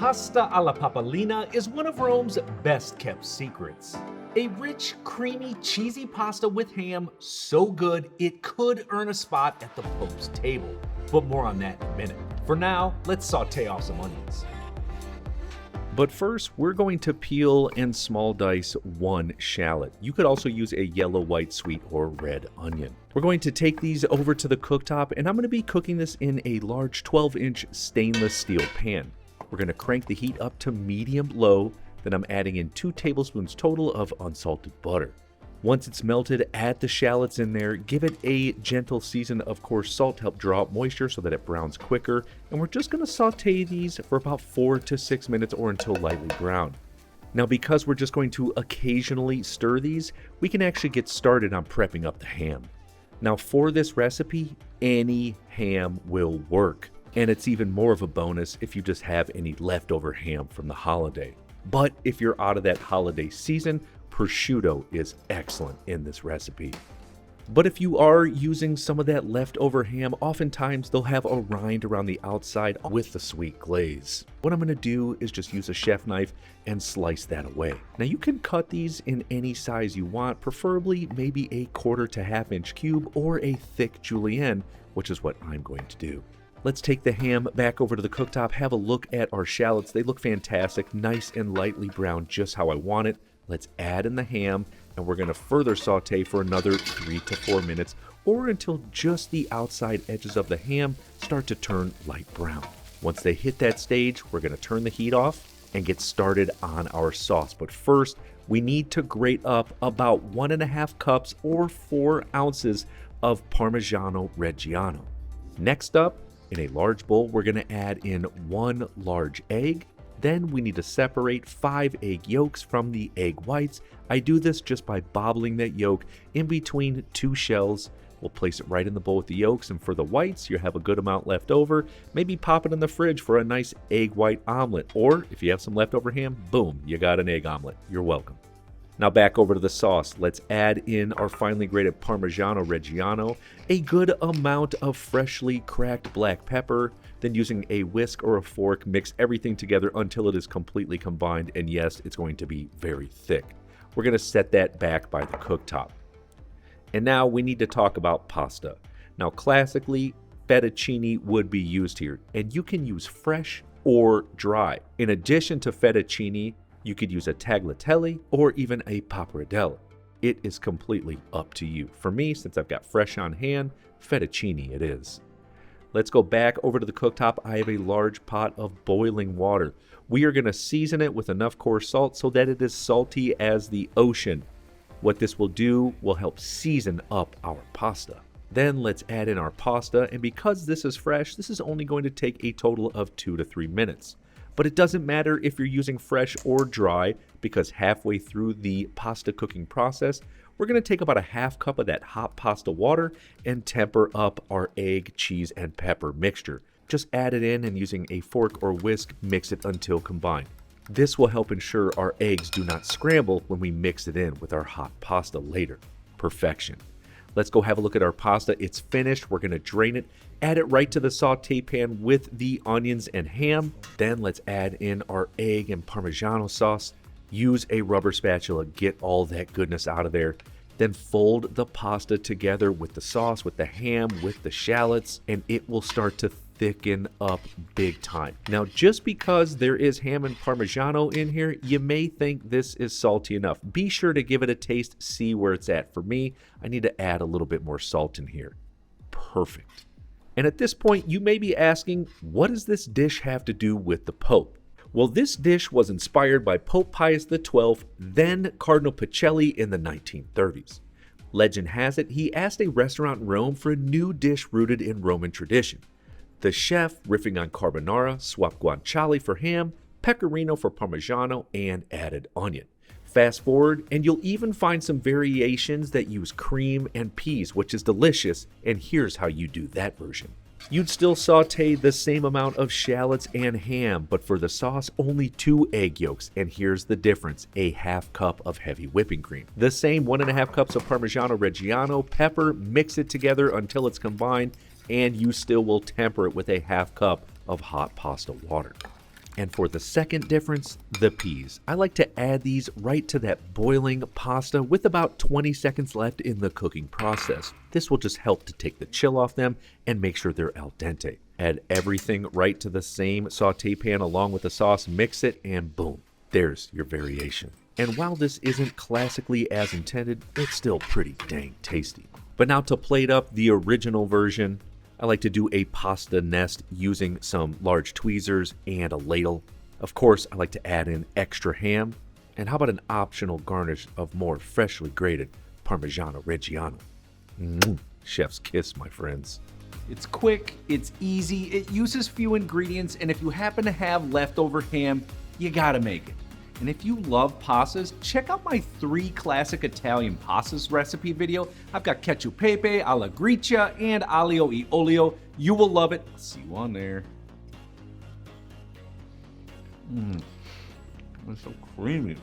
Pasta alla papalina is one of Rome's best kept secrets. A rich, creamy, cheesy pasta with ham, so good it could earn a spot at the Pope's table. But more on that in a minute. For now, let's saute off some onions. But first, we're going to peel and small dice one shallot. You could also use a yellow, white, sweet, or red onion. We're going to take these over to the cooktop, and I'm going to be cooking this in a large 12-inch stainless steel pan. We're going to crank the heat up to medium-low, then I'm adding in 2 tablespoons total of unsalted butter. Once it's melted, add the shallots in there, give it a gentle season of coarse salt to help draw out moisture so that it browns quicker, and we're just going to saute these for about 4 to 6 minutes or until lightly brown. Now because we're just going to occasionally stir these, we can actually get started on prepping up the ham. Now for this recipe, any ham will work, and it's even more of a bonus if you just have any leftover ham from the holiday. But if you're out of that holiday season, prosciutto is excellent in this recipe. But if you are using some of that leftover ham, oftentimes they'll have a rind around the outside with the sweet glaze. What I'm going to do is just use a chef knife and slice that away. Now you can cut these in any size you want, preferably maybe a 1/4 to 1/2 inch cube or a thick julienne, which is what I'm going to do. Let's take the ham back over to the cooktop, have a look at our shallots. They look fantastic, nice and lightly brown, just how I want it. Let's add in the ham, and we're going to further saute for another 3 to 4 minutes, or until just the outside edges of the ham start to turn light brown. Once they hit that stage, we're going to turn the heat off and get started on our sauce. But first, we need to grate up about 1.5 cups or 4 ounces of Parmigiano Reggiano. Next up, in a large bowl, we're going to add in 1 large egg. Then we need to separate 5 egg yolks from the egg whites. I do this just by bobbling that yolk in between 2 shells. We'll place it right in the bowl with the yolks, and for the whites, you have a good amount left over. Maybe pop it in the fridge for a nice egg white omelet, or if you have some leftover ham, boom, you got an egg omelet. You're welcome. Now back over to the sauce. Let's add in our finely grated Parmigiano Reggiano, a good amount of freshly cracked black pepper, then using a whisk or a fork, mix everything together until it is completely combined, and yes, it's going to be very thick. We're going to set that back by the cooktop. And now we need to talk about pasta. Now classically, fettuccine would be used here, and you can use fresh or dry. In addition to fettuccine, you could use a tagliatelle or even a pappardelle. It is completely up to you. For me, since I've got fresh on hand, fettuccine it is. Let's go back over to the cooktop. I have a large pot of boiling water. We are going to season it with enough coarse salt so that it is salty as the ocean. What this will do will help season up our pasta. Then let's add in our pasta, and because this is fresh, this is only going to take a total of 2 to 3 minutes. But it doesn't matter if you're using fresh or dry, because halfway through the pasta cooking process, we're going to take about a 1/2 cup of that hot pasta water and temper up our egg, cheese, and pepper mixture. Just add it in and using a fork or whisk, mix it until combined. This will help ensure our eggs do not scramble when we mix it in with our hot pasta later. Perfection. Let's go have a look at our pasta. It's finished. We're going to drain it, add it right to the saute pan with the onions and ham. Then let's add in our egg and Parmigiano sauce. Use a rubber spatula, get all that goodness out of there. Then fold the pasta together with the sauce, with the ham, with the shallots, and it will start to thicken up big time. Now, just because there is ham and Parmigiano in here, you may think this is salty enough. Be sure to give it a taste, see where it's at. For me, I need to add a little bit more salt in here. Perfect. And at this point, you may be asking, what does this dish have to do with the Pope? Well, this dish was inspired by Pope Pius XII, then Cardinal Pacelli in the 1930s. Legend has it, he asked a restaurant in Rome for a new dish rooted in Roman tradition. The chef, riffing on carbonara, swapped guanciale for ham, pecorino for Parmigiano, and added onion. Fast forward, and you'll even find some variations that use cream and peas, which is delicious, and here's how you do that version. You'd still saute the same amount of shallots and ham, but for the sauce, only 2 egg yolks, and here's the difference, a 1/2 cup of heavy whipping cream. The same 1.5 cups of Parmigiano Reggiano, pepper, mix it together until it's combined, and you still will temper it with a 1/2 cup of hot pasta water. And for the second difference, the peas. I like to add these right to that boiling pasta with about 20 seconds left in the cooking process. This will just help to take the chill off them and make sure they're al dente. Add everything right to the same saute pan along with the sauce, mix it, and boom, there's your variation. And while this isn't classically as intended, it's still pretty dang tasty. But now to plate up the original version, I like to do a pasta nest using some large tweezers and a ladle. Of course, I like to add in extra ham. And how about an optional garnish of more freshly grated Parmigiano Reggiano? Chef's kiss, my friends. It's quick, it's easy, it uses few ingredients, and if you happen to have leftover ham, you gotta make it. And if you love pastas, check out my 3 classic Italian pastas recipe video. I've got cacio e pepe, alla gricia, and aglio e olio. You will love it. I'll see you on there. It's so creamy.